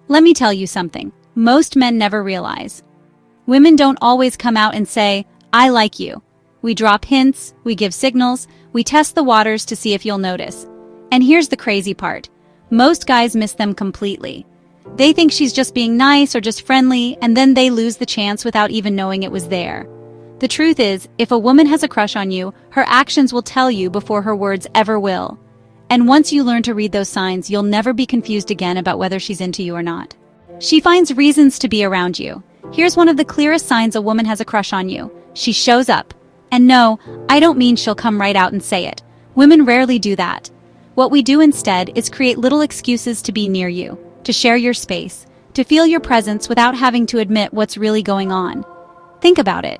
Let me tell you something most men never realize. Women don't always come out and say, "I like you." We drop hints, we give signals, we test the waters to see if you'll notice. And here's the crazy part. Most guys miss them completely. They think she's just being nice or just friendly, and then they lose the chance without even knowing it was there. The truth is, if a woman has a crush on you, her actions will tell you before her words ever will. And once you learn to read those signs, you'll never be confused again about whether she's into you or not. She finds reasons to be around you. Here's one of the clearest signs a woman has a crush on you. She shows up. And no, I don't mean she'll come right out and say it. Women rarely do that. What we do instead is create little excuses to be near you, to share your space, to feel your presence without having to admit what's really going on. Think about it.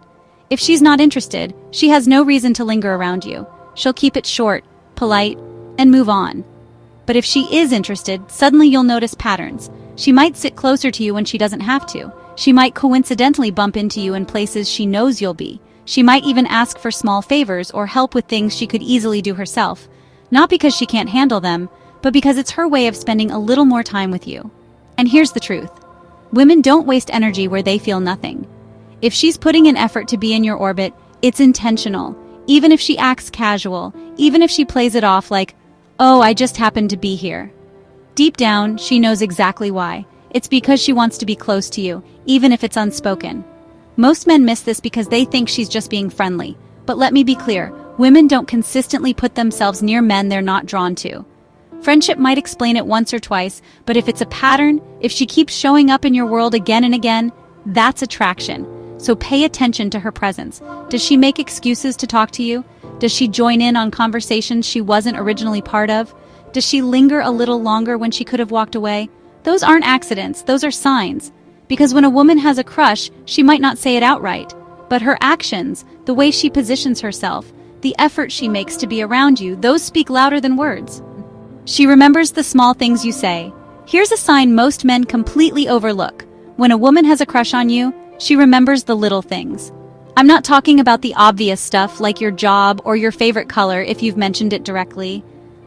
If she's not interested, she has no reason to linger around you. She'll keep it short, polite, and move on. But if she is interested, suddenly you'll notice patterns. She might sit closer to you when she doesn't have to. She might coincidentally bump into you in places she knows you'll be. She might even ask for small favors or help with things she could easily do herself. Not because she can't handle them, but because it's her way of spending a little more time with you. And here's the truth. Women don't waste energy where they feel nothing. If she's putting in effort to be in your orbit, it's intentional. Even if she acts casual, even if she plays it off like, "Oh, I just happened to be here." Deep down, she knows exactly why. It's because she wants to be close to you, even if it's unspoken. Most men miss this because they think she's just being friendly. But let me be clear, women don't consistently put themselves near men they're not drawn to. Friendship might explain it once or twice, but if it's a pattern, if she keeps showing up in your world again and again, that's attraction. So pay attention to her presence. Does she make excuses to talk to you? Does she join in on conversations she wasn't originally part of? Does she linger a little longer when she could have walked away? Those aren't accidents, those are signs. Because when a woman has a crush, she might not say it outright. But her actions, the way she positions herself, the effort she makes to be around you, those speak louder than words. She remembers the small things you say. Here's a sign most men completely overlook. When a woman has a crush on you, she remembers the little things. I'm not talking about the obvious stuff like your job or your favorite color if you've mentioned it directly.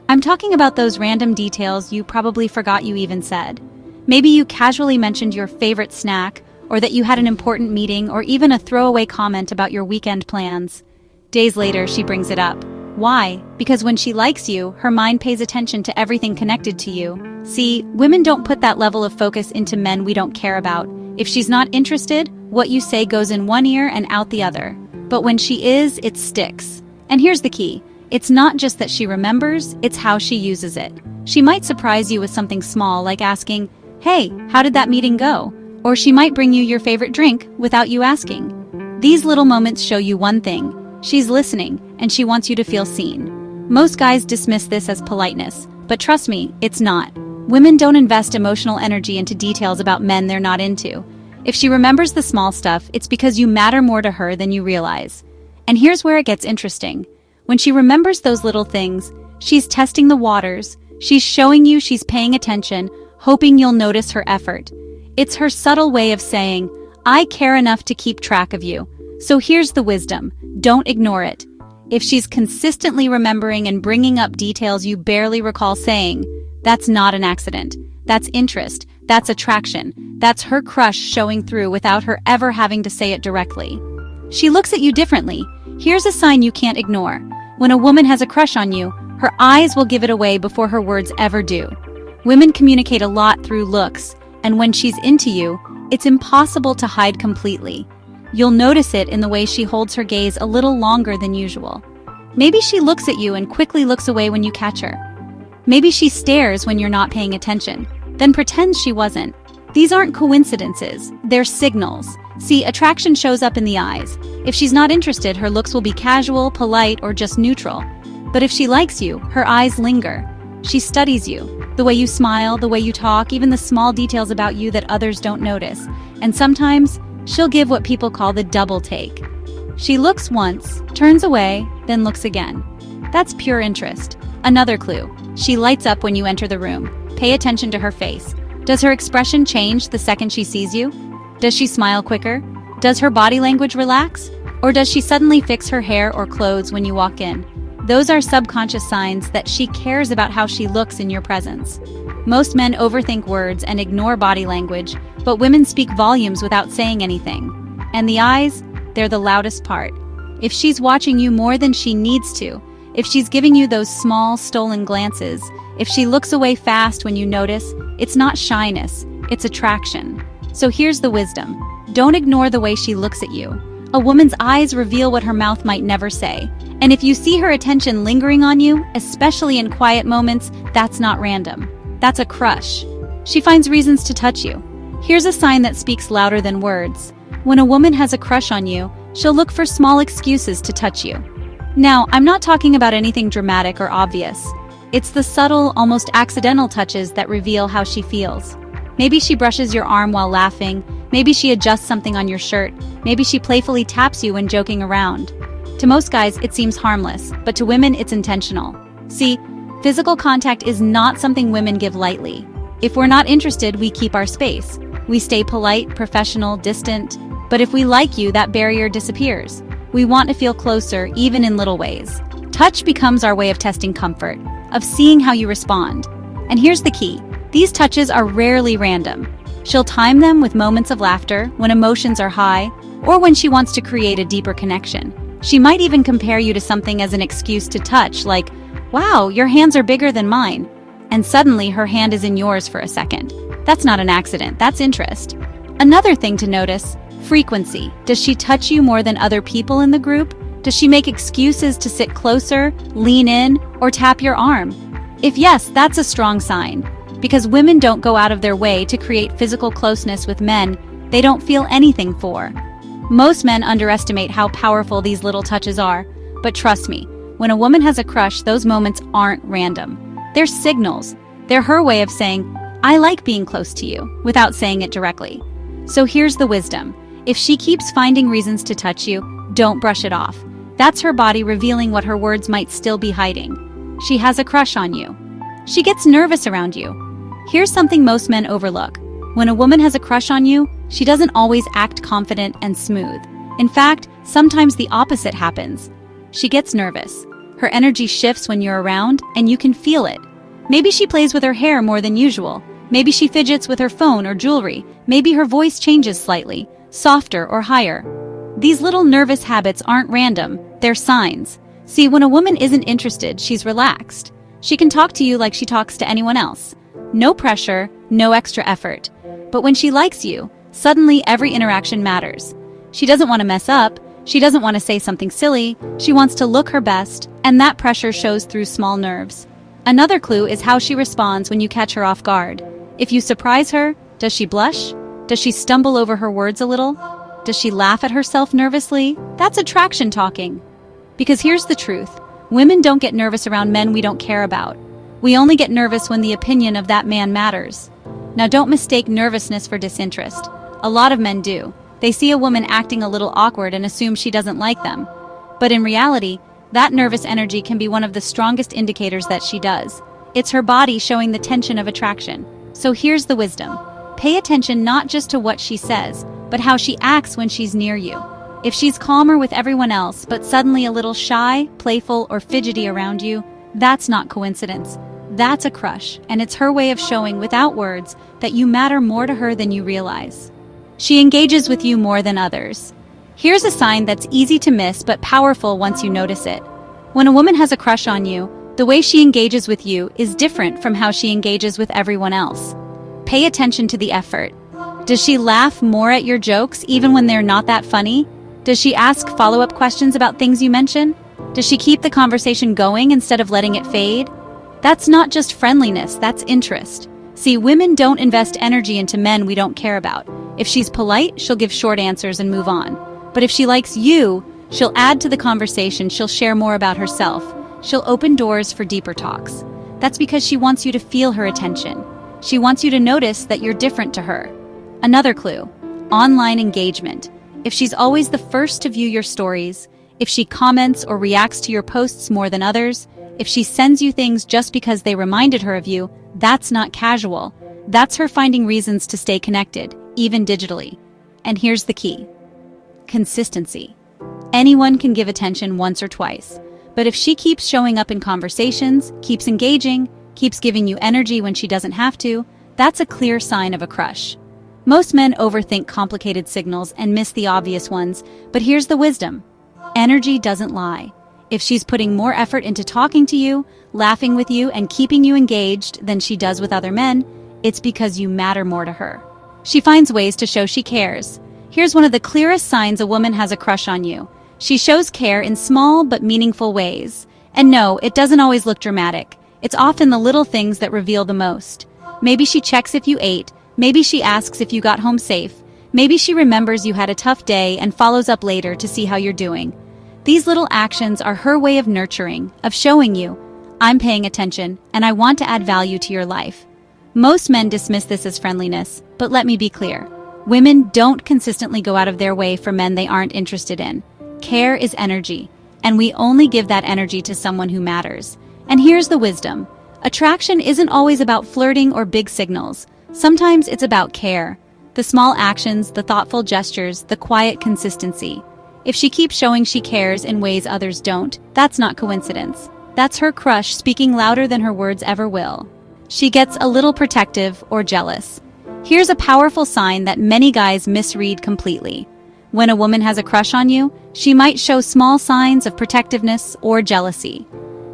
I'm talking about those random details you probably forgot you even said. Maybe you casually mentioned your favorite snack, or that you had an important meeting, or even a throwaway comment about your weekend plans. Days later, she brings it up. Why? Because when she likes you, her mind pays attention to everything connected to you. See, women don't put that level of focus into men we don't care about. If she's not interested, what you say goes in one ear and out the other. But when she is, it sticks. And here's the key. It's not just that she remembers, it's how she uses it. She might surprise you with something small, like asking, "Hey, how did that meeting go?" Or she might bring you your favorite drink without you asking. These little moments show you one thing. She's listening, and she wants you to feel seen. Most guys dismiss this as politeness, but trust me, it's not. Women don't invest emotional energy into details about men they're not into. If she remembers the small stuff, it's because you matter more to her than you realize. And here's where it gets interesting. When she remembers those little things, she's testing the waters. She's showing you she's paying attention, hoping you'll notice her effort. It's her subtle way of saying, "I care enough to keep track of you." So here's the wisdom. Don't ignore it. If she's consistently remembering and bringing up details you barely recall saying, that's not an accident. That's interest. That's attraction. That's her crush showing through without her ever having to say it directly. She looks at you differently. Here's a sign you can't ignore. When a woman has a crush on you, her eyes will give it away before her words ever do. Women communicate a lot through looks, and when she's into you, it's impossible to hide completely. You'll notice it in the way she holds her gaze a little longer than usual. Maybe she looks at you and quickly looks away when you catch her. Maybe she stares when you're not paying attention, then pretends she wasn't. These aren't coincidences, they're signals. See, attraction shows up in the eyes. If she's not interested, her looks will be casual, polite, or just neutral. But if she likes you, her eyes linger. She studies you, the way you smile, the way you talk, even the small details about you that others don't notice. And sometimes, she'll give what people call the double take. She looks once, turns away, then looks again. That's pure interest. Another clue. She lights up when you enter the room. Pay attention to her face. Does her expression change the second she sees you? Does she smile quicker? Does her body language relax? Or does she suddenly fix her hair or clothes when you walk in? Those are subconscious signs that she cares about how she looks in your presence. Most men overthink words and ignore body language, but women speak volumes without saying anything. And the eyes, they're the loudest part. If she's watching you more than she needs to, if she's giving you those small, stolen glances, if she looks away fast when you notice, it's not shyness, it's attraction. So here's the wisdom. Don't ignore the way she looks at you. A woman's eyes reveal what her mouth might never say. And if you see her attention lingering on you, especially in quiet moments, that's not random. That's a crush. She finds reasons to touch you. Here's a sign that speaks louder than words. When a woman has a crush on you, she'll look for small excuses to touch you. Now, I'm not talking about anything dramatic or obvious. It's the subtle, almost accidental touches that reveal how she feels. Maybe she brushes your arm while laughing. Maybe she adjusts something on your shirt. Maybe she playfully taps you when joking around. To most guys, it seems harmless, but to women, it's intentional. See, physical contact is not something women give lightly. If we're not interested, we keep our space. We stay polite, professional, distant. But if we like you, that barrier disappears. We want to feel closer, even in little ways. Touch becomes our way of testing comfort, of seeing how you respond. And here's the key. These touches are rarely random. She'll time them with moments of laughter, when emotions are high, or when she wants to create a deeper connection. She might even compare you to something as an excuse to touch, like, "Wow, your hands are bigger than mine." And suddenly her hand is in yours for a second. That's not an accident, that's interest. Another thing to notice, frequency. Does she touch you more than other people in the group? Does she make excuses to sit closer, lean in, or tap your arm? If yes, that's a strong sign. Because women don't go out of their way to create physical closeness with men they don't feel anything for. Most men underestimate how powerful these little touches are, but trust me, when a woman has a crush, those moments aren't random. They're signals. They're her way of saying, "I like being close to you," without saying it directly. So here's the wisdom. If she keeps finding reasons to touch you, don't brush it off. That's her body revealing what her words might still be hiding. She has a crush on you. She gets nervous around you. Here's something most men overlook. When a woman has a crush on you, she doesn't always act confident and smooth. In fact, sometimes the opposite happens. She gets nervous. Her energy shifts when you're around, and you can feel it. Maybe she plays with her hair more than usual. Maybe she fidgets with her phone or jewelry. Maybe her voice changes slightly, softer or higher. These little nervous habits aren't random, they're signs. See, when a woman isn't interested, she's relaxed. She can talk to you like she talks to anyone else. No pressure, no extra effort. But when she likes you, suddenly every interaction matters. She doesn't want to mess up, she doesn't want to say something silly, she wants to look her best, and that pressure shows through small nerves. Another clue is how she responds when you catch her off guard. If you surprise her, does she blush? Does she stumble over her words a little? Does she laugh at herself nervously? That's attraction talking. Because here's the truth. Women don't get nervous around men we don't care about. We only get nervous when the opinion of that man matters. Now don't mistake nervousness for disinterest. A lot of men do. They see a woman acting a little awkward and assume she doesn't like them. But in reality, that nervous energy can be one of the strongest indicators that she does. It's her body showing the tension of attraction. So here's the wisdom. Pay attention not just to what she says, but how she acts when she's near you. If she's calmer with everyone else, but suddenly a little shy, playful, or fidgety around you, that's not coincidence. That's a crush, and it's her way of showing without words that you matter more to her than you realize. She engages with you more than others. Here's a sign that's easy to miss but powerful once you notice it. When a woman has a crush on you, the way she engages with you is different from how she engages with everyone else. Pay attention to the effort. Does she laugh more at your jokes even when they're not that funny? Does she ask follow-up questions about things you mention? Does she keep the conversation going instead of letting it fade? That's not just friendliness, that's interest. See, women don't invest energy into men we don't care about. If she's polite, she'll give short answers and move on. But if she likes you, she'll add to the conversation, she'll share more about herself. She'll open doors for deeper talks. That's because she wants you to feel her attention. She wants you to notice that you're different to her. Another clue, online engagement. If she's always the first to view your stories, if she comments or reacts to your posts more than others, if she sends you things just because they reminded her of you, that's not casual. That's her finding reasons to stay connected, even digitally. And here's the key. Consistency. Anyone can give attention once or twice, But if she keeps showing up in conversations, keeps engaging, keeps giving you energy when she doesn't have to, that's a clear sign of a crush. Most men overthink complicated signals and miss the obvious ones, but here's the wisdom. Energy doesn't lie. If she's putting more effort into talking to you, laughing with you, and keeping you engaged than she does with other men, it's because you matter more to her. She finds ways to show she cares. Here's one of the clearest signs a woman has a crush on you. She shows care in small but meaningful ways. And no, it doesn't always look dramatic. It's often the little things that reveal the most. Maybe she checks if you ate. Maybe she asks if you got home safe. Maybe she remembers you had a tough day and follows up later to see how you're doing. These little actions are her way of nurturing, of showing you, I'm paying attention, and I want to add value to your life. Most men dismiss this as friendliness, but let me be clear. Women don't consistently go out of their way for men they aren't interested in. Care is energy, and we only give that energy to someone who matters. And here's the wisdom. Attraction isn't always about flirting or big signals. Sometimes it's about care. The small actions, the thoughtful gestures, the quiet consistency. If she keeps showing she cares in ways others don't, that's not coincidence. That's her crush speaking louder than her words ever will. She gets a little protective or jealous. Here's a powerful sign that many guys misread completely. When a woman has a crush on you, she might show small signs of protectiveness or jealousy.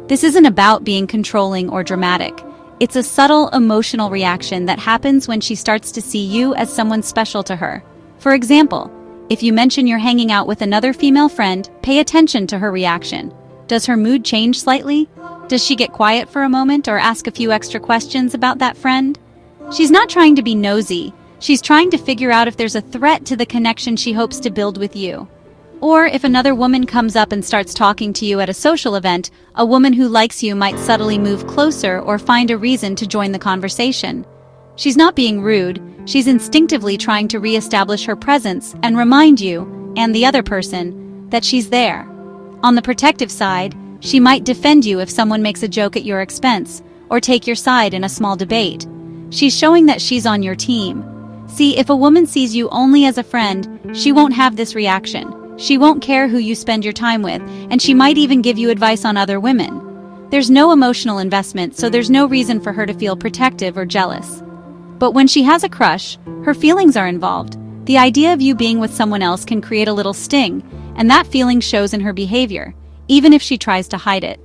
This isn't about being controlling or dramatic. It's a subtle emotional reaction that happens when she starts to see you as someone special to her. For example, if you mention you're hanging out with another female friend, pay attention to her reaction. Does her mood change slightly? Does she get quiet for a moment or ask a few extra questions about that friend? She's not trying to be nosy. She's trying to figure out if there's a threat to the connection she hopes to build with you. Or if another woman comes up and starts talking to you at a social event, a woman who likes you might subtly move closer or find a reason to join the conversation. She's not being rude. She's instinctively trying to reestablish her presence and remind you, and the other person, that she's there. On the protective side, she might defend you if someone makes a joke at your expense, or take your side in a small debate. She's showing that she's on your team. See, if a woman sees you only as a friend, she won't have this reaction. She won't care who you spend your time with, and she might even give you advice on other women. There's no emotional investment, so there's no reason for her to feel protective or jealous. But when she has a crush, her feelings are involved. The idea of you being with someone else can create a little sting, and that feeling shows in her behavior, even if she tries to hide it.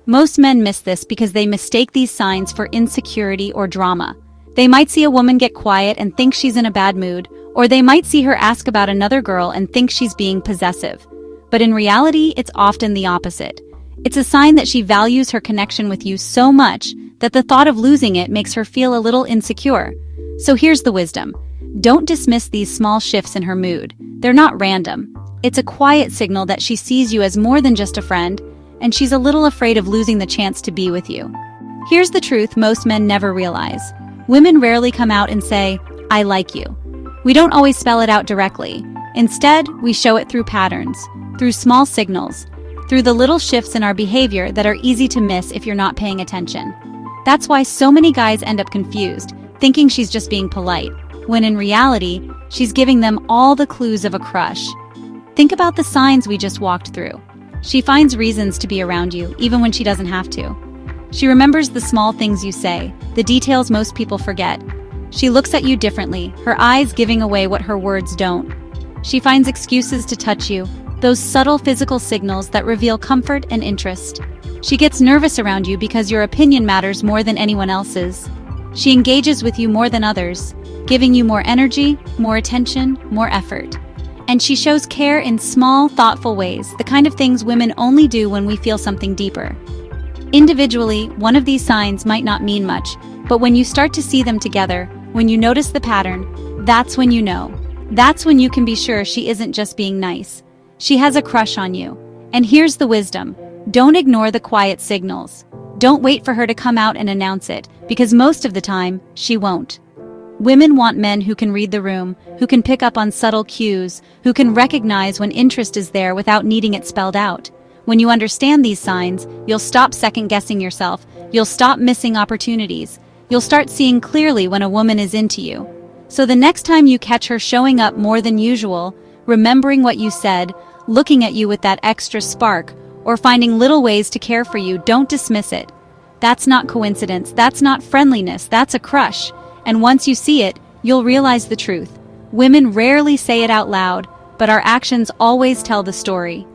Most men miss this because they mistake these signs for insecurity or drama. They might see a woman get quiet and think she's in a bad mood, or they might see her ask about another girl and think she's being possessive. But in reality, it's often the opposite. It's a sign that she values her connection with you so much that the thought of losing it makes her feel a little insecure. So here's the wisdom. Don't dismiss these small shifts in her mood. They're not random. It's a quiet signal that she sees you as more than just a friend, and she's a little afraid of losing the chance to be with you. Here's the truth most men never realize. Women rarely come out and say, I like you. We don't always spell it out directly. Instead, we show it through patterns, through small signals, through the little shifts in our behavior that are easy to miss if you're not paying attention. That's why so many guys end up confused, thinking she's just being polite, when in reality, she's giving them all the clues of a crush. Think about the signs we just walked through. She finds reasons to be around you, even when she doesn't have to. She remembers the small things you say, the details most people forget. She looks at you differently, her eyes giving away what her words don't. She finds excuses to touch you, those subtle physical signals that reveal comfort and interest. She gets nervous around you because your opinion matters more than anyone else's. She engages with you more than others, giving you more energy, more attention, more effort. And she shows care in small, thoughtful ways, the kind of things women only do when we feel something deeper. Individually, one of these signs might not mean much, but when you start to see them together, when you notice the pattern, that's when you know. That's when you can be sure she isn't just being nice. She has a crush on you. And here's the wisdom. Don't ignore the quiet signals. Don't wait for her to come out and announce it, because most of the time, she won't. Women want men who can read the room, who can pick up on subtle cues, who can recognize when interest is there without needing it spelled out. When you understand these signs, you'll stop second-guessing yourself, you'll stop missing opportunities, you'll start seeing clearly when a woman is into you. So the next time you catch her showing up more than usual, remembering what you said, looking at you with that extra spark, or finding little ways to care for you, don't dismiss it. That's not coincidence, that's not friendliness, that's a crush. And once you see it, you'll realize the truth. Women rarely say it out loud, but our actions always tell the story.